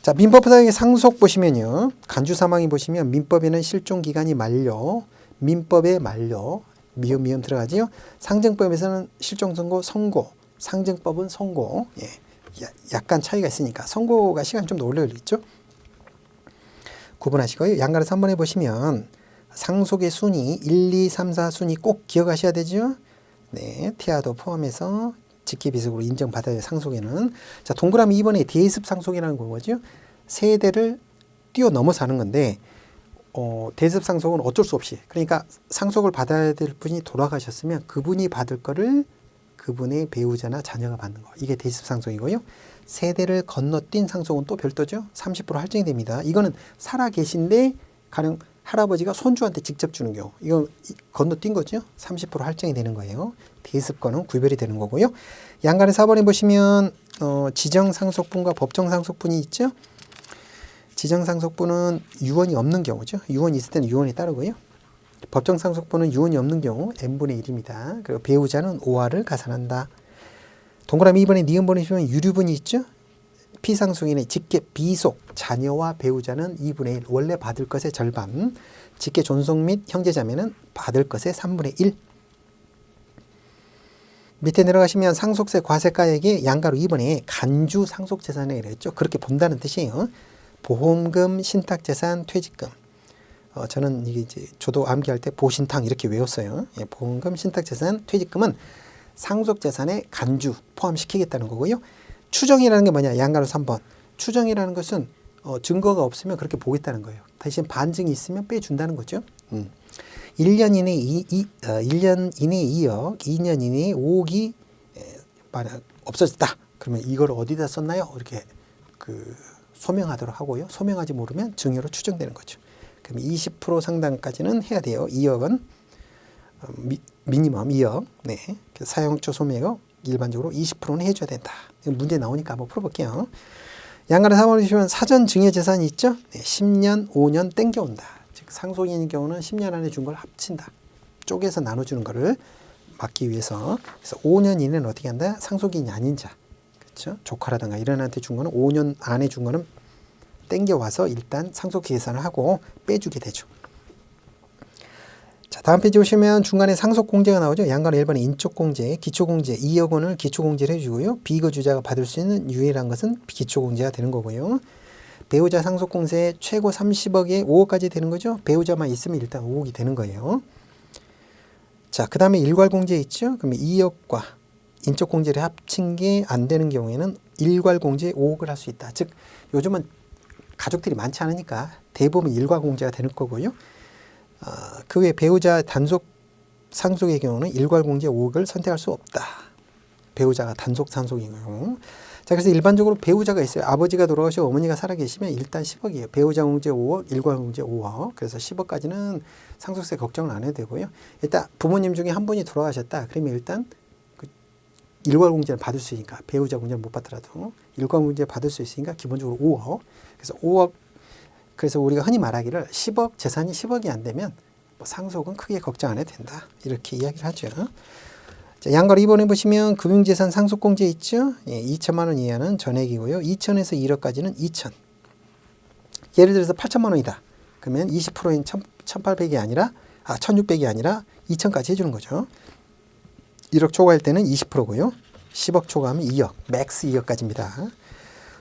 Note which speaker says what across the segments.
Speaker 1: 자, 민법상의 상속 보시면요. 간주 사망이 보시면 민법에는 실종 기간이 만료, 민법에 만료, 미음 들어가지요. 상정법에서는 실종 선고, 선고, 상정법은 선고. 예. 약간 차이가 있으니까 선고가 시간이 좀 더 오래 걸리죠. 구분하시고요. 양가를 3번에 보시면 상속의 순위 1, 2, 3, 4 순위 꼭 기억하셔야 되죠. 네, 태아도 포함해서 직계비속으로 인정받아야 돼요. 상속에는. 자, 동그라미 2번에 대습 상속이라는 거죠. 세대를 뛰어넘어서 하는 건데 대습 상속은 어쩔 수 없이, 그러니까 상속을 받아야 될 분이 돌아가셨으면 그분이 받을 거를 그분의 배우자나 자녀가 받는 거. 이게 대습 상속이고요. 세대를 건너뛴 상속은 또 별도죠. 30% 할증이 됩니다. 이거는 살아 계신데 가령 할아버지가 손주한테 직접 주는 경우, 이건 건너뛴 거죠. 30% 할증이 되는 거예요. 대습과는 구별이 되는 거고요. 양간의 4번에 보시면 지정상속분과 법정상속분이 있죠. 지정상속분은 유언이 없는 경우죠. 유언이 있을 때는 유언이 따르고요. 법정상속분은 유언이 없는 경우 n분의 1입니다. 그리고 배우자는 5화를 가산한다. 동그라미 2번에 니은번에 보시면 유류분이 있죠. 피상속인의 직계 비속, 자녀와 배우자는 2분의 1, 원래 받을 것의 절반. 직계 존속 및 형제자매는 받을 것의 3분의 1. 밑에 내려가시면 상속세 과세가액의 양가로 2번에 간주 상속재산에 이랬죠. 그렇게 본다는 뜻이에요. 보험금, 신탁재산, 퇴직금. 저는 이게 이제 저도 암기할 때 보신탕 이렇게 외웠어요. 예, 보험금, 신탁재산, 퇴직금은 상속재산에 간주 포함시키겠다는 거고요. 추정이라는 게 뭐냐? 양가로 3번. 추정이라는 것은 증거가 없으면 그렇게 보겠다는 거예요. 대신 반증이 있으면 빼준다는 거죠. 1년 이내에 1년 이내에 2억, 2년 이내에 5억이 만약 없어졌다. 그러면 이걸 어디다 썼나요? 이렇게 소명하도록 하고요. 소명하지 모르면 증여로 추정되는 거죠. 그럼 20% 상당까지는 해야 돼요. 2억은 미니멈 2억. 네. 사용처 소매가 일반적으로 20%는 해줘야 된다. 문제 나오니까 한번 풀어볼게요. 양가를 3번을 보시면 사전 증여 재산이 있죠. 네. 10년, 5년 땡겨온다. 즉 상속인의 경우는 10년 안에 준 걸 합친다. 쪼개서 나눠주는 거를 막기 위해서. 그래서 5년 이내는 어떻게 한다? 상속인이 아닌 자. 그렇죠? 조카라든가 이런 한테 준 거는 5년 안에 준 거는 땡겨와서 일단 상속세 계산을 하고 빼주게 되죠. 자, 다음 페이지 보시면 중간에 상속공제가 나오죠. 양가로 1번에 인적공제, 기초공제 2억 원을 기초공제를 해주고요. 비거주자가 받을 수 있는 유일한 것은 기초공제가 되는 거고요. 배우자 상속공제 최고 30억에 5억까지 되는 거죠. 배우자만 있으면 일단 5억이 되는 거예요. 자, 그 다음에 일괄공제 있죠. 그러면 2억과 인적공제를 합친 게 안 되는 경우에는 일괄공제 5억을 할 수 있다. 즉 요즘은 가족들이 많지 않으니까 대부분 일괄공제가 되는 거고요. 그 외에 배우자 단속 상속의 경우는 일괄공제 5억을 선택할 수 없다. 배우자가 단속 상속인 경우. 자, 그래서 일반적으로 배우자가 있어요. 아버지가 돌아가시고 어머니가 살아계시면 일단 10억이에요. 배우자 공제 5억, 일괄공제 5억. 그래서 10억까지는 상속세 걱정을 안 해도 되고요. 일단 부모님 중에 한 분이 돌아가셨다. 그러면 일단 일괄공제를 받을 수 있으니까 배우자 공제를 못 받더라도 일괄공제 받을 수 있으니까 기본적으로 5억. 그래서 5억. 그래서 우리가 흔히 말하기를 10억, 재산이 10억이 안 되면 뭐 상속은 크게 걱정 안 해도 된다. 이렇게 이야기를 하죠. 자, 양가로 2번에 보시면 금융재산 상속공제 있죠. 예, 2천만 원 이하는 전액이고요. 2천에서 1억까지는 2천. 예를 들어서 8천만 원이다. 그러면 20%인 1,800이 아니라 1,600이 아니라 2천까지 해주는 거죠. 1억 초과할 때는 20%고요. 10억 초과하면 2억, 맥스 2억까지입니다.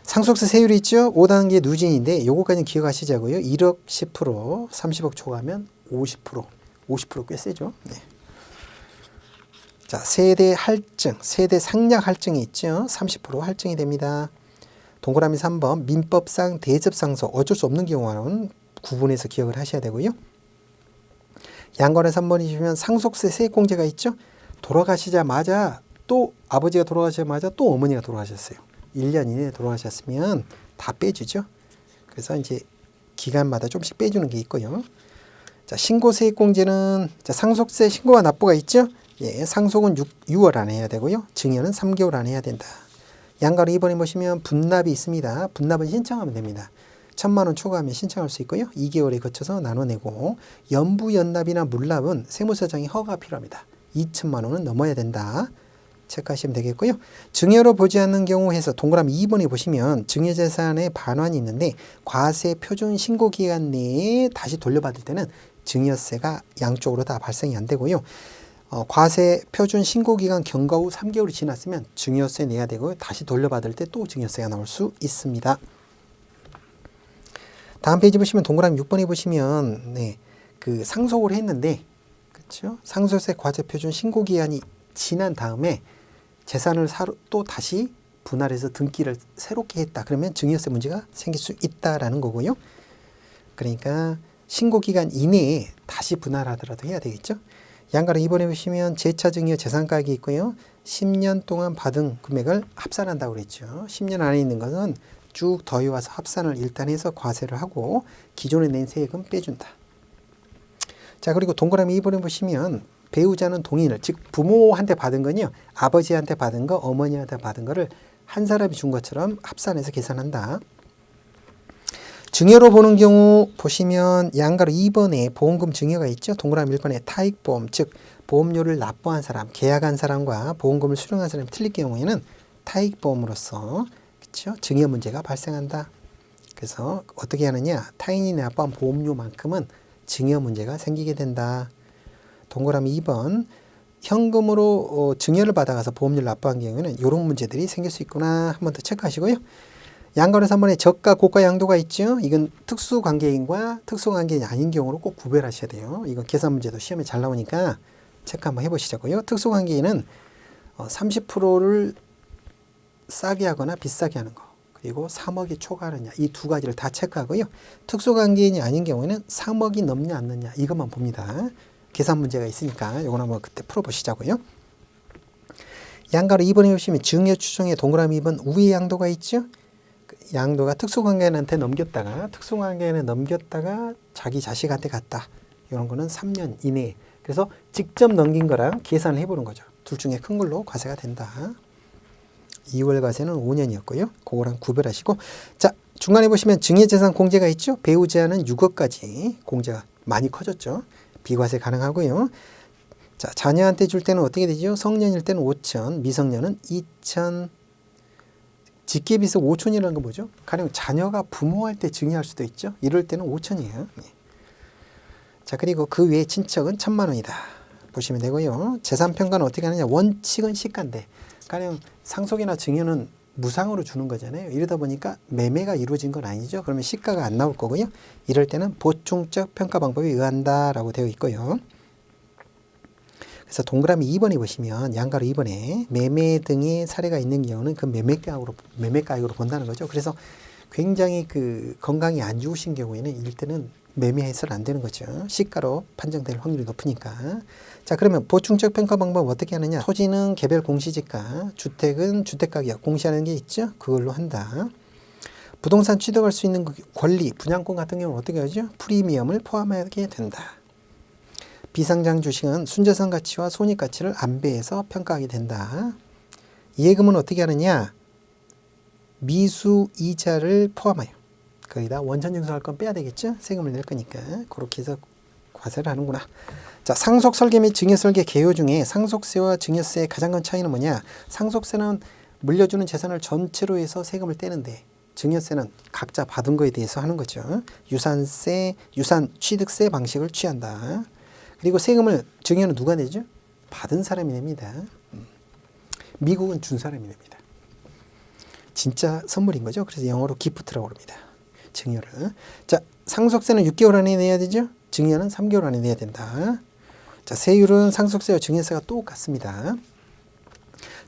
Speaker 1: 상속세 세율이 있죠. 5단계 누진인데 요거까지는 기억하시자고요. 1억 10%, 30억 초과하면 50%. 50% 꽤 세죠. 네. 자, 세대 할증, 세대 상략 할증이 있죠. 30% 할증이 됩니다. 동그라미 3번 민법상 대접상속 어쩔 수 없는 경우는 구분해서 기억을 하셔야 되고요. 양권의 3번이시면 상속세 세액공제가 있죠. 돌아가시자마자 또 아버지가 돌아가시자마자 또 어머니가 돌아가셨어요. 1년 이내에 돌아가셨으면 다 빼주죠. 그래서 이제 기간마다 좀씩 빼주는 게 있고요. 자, 신고세액공제는 자, 상속세 신고와 납부가 있죠. 예, 상속은 6월 안에 해야 되고요. 증여는 3개월 안에 해야 된다. 양가로 2번에 보시면 분납이 있습니다. 분납은 신청하면 됩니다. 1,000만 원 초과하면 신청할 수 있고요. 2개월에 거쳐서 나눠내고 연부연납이나 물납은 세무서장이 허가가 필요합니다. 2천만 원은 넘어야 된다. 체크하시면 되겠고요. 증여로 보지 않는 경우 해서 동그라미 2번에 보시면 증여재산의 반환이 있는데 과세 표준 신고기간 내에 다시 돌려받을 때는 증여세가 양쪽으로 다 발생이 안 되고요. 과세 표준 신고기간 경과 후 3개월이 지났으면 증여세 내야 되고요. 다시 돌려받을 때 또 증여세가 나올 수 있습니다. 다음 페이지 보시면 동그라미 6번에 보시면 그 상속을 했는데 그렇죠? 상속세 과세 표준 신고기간이 지난 다음에 재산을 또 다시 분할해서 등기를 새롭게 했다. 그러면 증여세 문제가 생길 수 있다라는 거고요. 그러니까 신고기간 이내에 다시 분할하더라도 해야 되겠죠. 양가로 2번에 보시면 재차 증여 재산가액이 있고요. 10년 동안 받은 금액을 합산한다고 그랬죠. 10년 안에 있는 것은 쭉 더해와서 합산을 일단 해서 과세를 하고 기존에 낸 세액은 빼준다. 자, 그리고 동그라미 2번에 보시면 배우자는 동의를, 즉 부모한테 받은 건요. 아버지한테 받은 거, 어머니한테 받은 거를 한 사람이 준 것처럼 합산해서 계산한다. 증여로 보는 경우 보시면 양가로 2번에 보험금 증여가 있죠. 동그라미 1번에 타익보험, 즉 보험료를 납부한 사람, 계약한 사람과 보험금을 수령한 사람이 틀릴 경우에는 타익보험으로서 그렇죠? 증여 문제가 발생한다. 그래서 어떻게 하느냐? 타인이 납부한 보험료만큼은 증여 문제가 생기게 된다. 동그라미 2번 현금으로 증여를 받아가서 보험료를 납부한 경우에는 이런 문제들이 생길 수 있구나. 한 번 더 체크하시고요. 양가로 3번에 저가 고가 양도가 있죠. 이건 특수관계인과 특수관계인이 아닌 경우로 꼭 구별하셔야 돼요. 이건 계산 문제도 시험에 잘 나오니까 체크 한번 해보시자고요. 특수관계인은 30%를 싸게 하거나 비싸게 하는 거, 그리고 3억이 초과하느냐, 이 두 가지를 다 체크하고요. 특수관계인이 아닌 경우에는 3억이 넘냐 안 넘냐 이것만 봅니다. 계산 문제가 있으니까 이건 한번 그때 풀어보시자고요. 양가로 2번에 보시면 증여 추정의 동그라미 2번 우회 양도가 있죠. 양도가 특수관계인한테 넘겼다가 자기 자식한테 갔다. 이런 거는 3년 이내에. 그래서 직접 넘긴 거랑 계산을 해보는 거죠. 둘 중에 큰 걸로 과세가 된다. 2월 과세는 5년이었고요. 그거랑 구별하시고, 자 중간에 보시면 증여재산 공제가 있죠. 배우자는 6억까지 공제가 많이 커졌죠. 비과세 가능하고요. 자 자녀한테 줄 때는 어떻게 되죠? 성년일 때는 5천, 미성년은 2천. 직계비속 5천이라는 건 뭐죠? 가령 자녀가 부모할 때 증여할 수도 있죠. 이럴 때는 5천이에요. 자 그리고 그 외에 친척은 1,000만 원이다. 보시면 되고요. 재산평가는 어떻게 하느냐? 원칙은 시가인데 가령 상속이나 증여는 무상으로 주는 거잖아요. 이러다 보니까 매매가 이루어진 건 아니죠. 그러면 시가가 안 나올 거고요. 이럴 때는 보충적 평가 방법에 의한다라고 되어 있고요. 그래서 동그라미 2번에 보시면 양가로 2번에 매매 등의 사례가 있는 경우는 그 매매가액으로 본다는 거죠. 그래서 굉장히 그 건강이 안 좋으신 경우에는 이럴 때는 매매해서는 안 되는 거죠. 시가로 판정될 확률이 높으니까. 자 그러면 보충적 평가 방법 어떻게 하느냐? 토지는 개별 공시지가, 주택은 주택가격 공시하는 게 있죠. 그걸로 한다. 부동산 취득할 수 있는 권리, 분양권 같은 경우는 어떻게 하죠? 프리미엄을 포함하게 된다. 비상장 주식은 순자산 가치와 손익 가치를 안배해서 평가하게 된다. 예금은 어떻게 하느냐? 미수 이자를 포함하여. 거기다 원천 징수할 건 빼야 되겠죠? 세금을 낼 거니까. 그렇게 해서 과세를 하는구나. 자, 상속 설계 및 증여 설계 개요 중에 상속세와 증여세의 가장 큰 차이는 뭐냐? 상속세는 물려주는 재산을 전체로 해서 세금을 떼는데 증여세는 각자 받은 거에 대해서 하는 거죠. 유산세, 유산 취득세 방식을 취한다. 그리고 세금을 증여는 누가 내죠? 받은 사람이 냅니다. 미국은 준 사람이 냅니다. 진짜 선물인 거죠. 그래서 영어로 기프트라고 합니다. 증여를. 자, 상속세는 6개월 안에 내야 되죠. 증여는 3개월 안에 내야 된다. 자, 세율은 상속세와 증여세가 똑같습니다.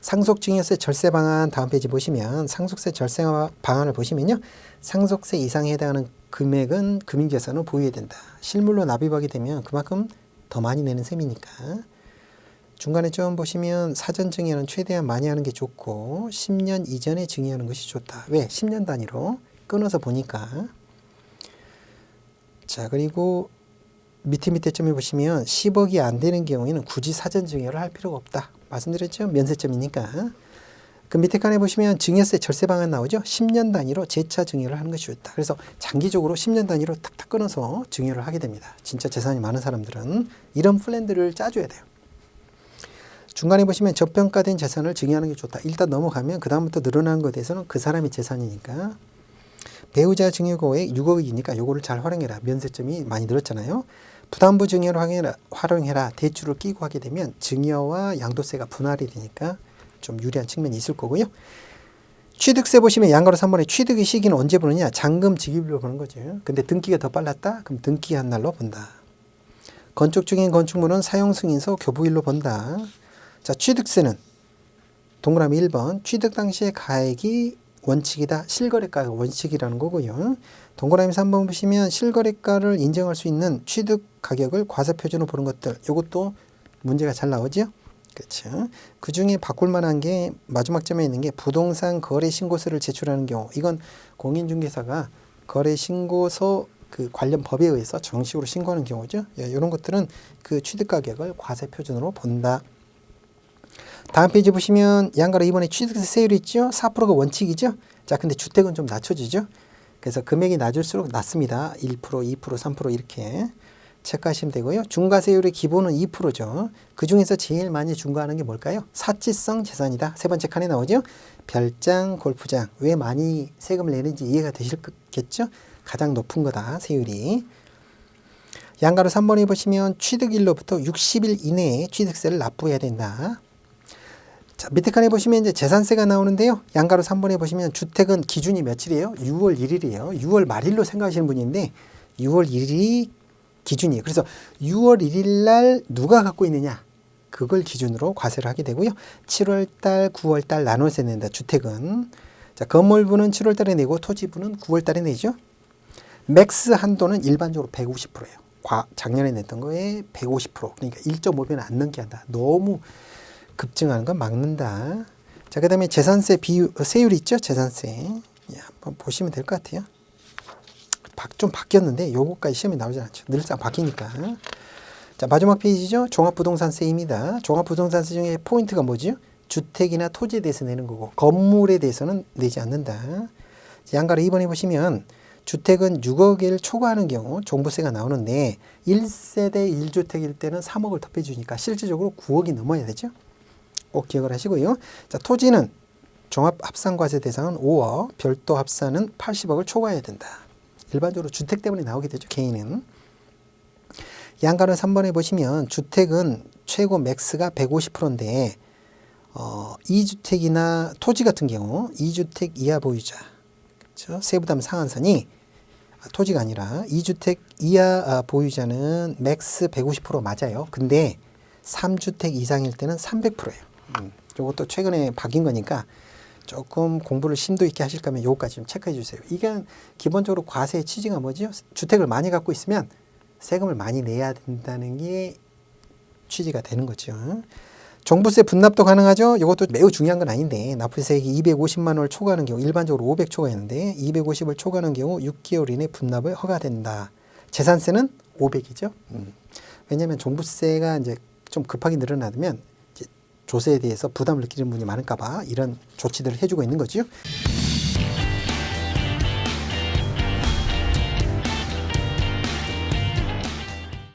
Speaker 1: 상속증여세 절세 방안 다음 페이지 보시면 상속세 절세 방안을 보시면요. 상속세 이상에 해당하는 금액은 금융재산으로 보유해야 된다. 실물로 납입하게 되면 그만큼 더 많이 내는 셈이니까. 중간에 좀 보시면 사전 증여는 최대한 많이 하는 게 좋고 10년 이전에 증여하는 것이 좋다. 왜? 10년 단위로 끊어서 보니까. 자, 그리고 밑에 점에 보시면 10억이 안 되는 경우에는 굳이 사전 증여를 할 필요가 없다. 말씀드렸죠? 면세점이니까. 그 밑에 칸에 보시면 증여세 절세 방안 나오죠? 10년 단위로 재차 증여를 하는 것이 좋다. 그래서 장기적으로 10년 단위로 탁탁 끊어서 증여를 하게 됩니다. 진짜 재산이 많은 사람들은 이런 플랜들을 짜줘야 돼요. 중간에 보시면 저평가된 재산을 증여하는 게 좋다. 일단 넘어가면 그 다음부터 늘어나는 것에 대해서는 그 사람의 재산이니까. 배우자 증여고액 6억이니까 요거를 잘 활용해라. 면세점이 많이 늘었잖아요. 부담부 증여를 활용해라. 대출을 끼고 하게 되면 증여와 양도세가 분할이 되니까 좀 유리한 측면이 있을 거고요. 취득세 보시면 양가로 3번에 취득의 시기는 언제 보느냐? 잔금 지급일로 보는 거죠. 근데 등기가 더 빨랐다? 그럼 등기한 날로 본다. 건축 중인 건축물은 사용 승인서 교부일로 본다. 자, 취득세는 동그라미 1번 취득 당시의 가액이 원칙이다. 실거래가가 원칙이라는 거고요. 동그라미 3번 보시면 실거래가를 인정할 수 있는 취득 가격을 과세표준으로 보는 것들. 이것도 문제가 잘 나오죠. 그렇죠. 그 중에 바꿀 만한 게 마지막 점에 있는 게 부동산 거래 신고서를 제출하는 경우. 이건 공인중개사가 거래 신고서 그 관련 법에 의해서 정식으로 신고하는 경우죠. 이런 것들은 그 취득 가격을 과세 표준으로 본다. 다음 페이지 보시면 양가로 2번에 취득세 세율이 있죠. 4%가 원칙이죠. 자, 근데 주택은 좀 낮춰지죠. 그래서 금액이 낮을수록 낮습니다. 1%, 2%, 3% 이렇게 체크하시면 되고요. 중과세율의 기본은 2%죠. 그 중에서 제일 많이 중과하는 게 뭘까요? 사치성 재산이다. 세 번째 칸에 나오죠. 별장, 골프장. 왜 많이 세금을 내는지 이해가 되실겠죠? 가장 높은 거다. 세율이. 양가로 3번에 보시면 취득일로부터 60일 이내에 취득세를 납부해야 된다. 자, 밑에 칸에 보시면 이제 재산세가 나오는데요. 양가로 3번에 보시면 주택은 기준이 며칠이에요? 6월 1일이에요. 6월 말일로 생각하시는 분인데 6월 1일이 기준이에요. 그래서 6월 1일 날 누가 갖고 있느냐? 그걸 기준으로 과세를 하게 되고요. 7월 달, 9월 달 나눠서 낸다. 주택은. 자, 건물부는 7월 달에 내고 토지부는 9월 달에 내죠. 맥스 한도는 일반적으로 150%예요. 작년에 냈던 거에 150%. 그러니까 1.5배는 안 넘게 한다. 너무 급증하는 건 막는다. 자, 그다음에 재산세 세율이 있죠? 재산세. 한번 보시면 될 것 같아요. 좀 바뀌었는데 요거까지 시험에 나오지 않죠. 늘상 바뀌니까. 자, 마지막 페이지죠. 종합부동산세입니다. 종합부동산세 중에 포인트가 뭐죠? 주택이나 토지에 대해서 내는 거고 건물에 대해서는 내지 않는다. 양가로 2번에 보시면 주택은 6억을 초과하는 경우 종부세가 나오는데 1세대 1주택일 때는 3억을 더 빼주니까 실질적으로 9억이 넘어야 되죠. 꼭 기억을 하시고요. 자, 토지는 종합합산과세 대상은 5억, 별도 합산은 80억을 초과해야 된다. 일반적으로 주택 때문에 나오게 되죠. 개인은. 양가로 3번에 보시면 주택은 최고 맥스가 150%인데 2주택이나 토지 같은 경우 2주택 이하 보유자 그렇죠? 세부담 상한선이 토지가 아니라 2주택 이하 보유자는 맥스 150% 맞아요. 근데 3주택 이상일 때는 300%예요. 이것도 최근에 바뀐 거니까 조금 공부를 심도 있게 하실 거면 요거까지 좀 체크해 주세요. 이게 기본적으로 과세의 취지가 뭐죠? 주택을 많이 갖고 있으면 세금을 많이 내야 된다는 게 취지가 되는 거죠. 종부세 분납도 가능하죠. 이것도 매우 중요한 건 아닌데 납부세액이 250만 원을 초과하는 경우 일반적으로 500 초과했는데 250을 초과하는 경우 6개월 이내 분납을 허가된다. 재산세는 500이죠. 왜냐하면 종부세가 이제 좀 급하게 늘어나면 조세에 대해서 부담을 느끼는 분이 많을까 봐 이런 조치들을 해주고 있는 거죠.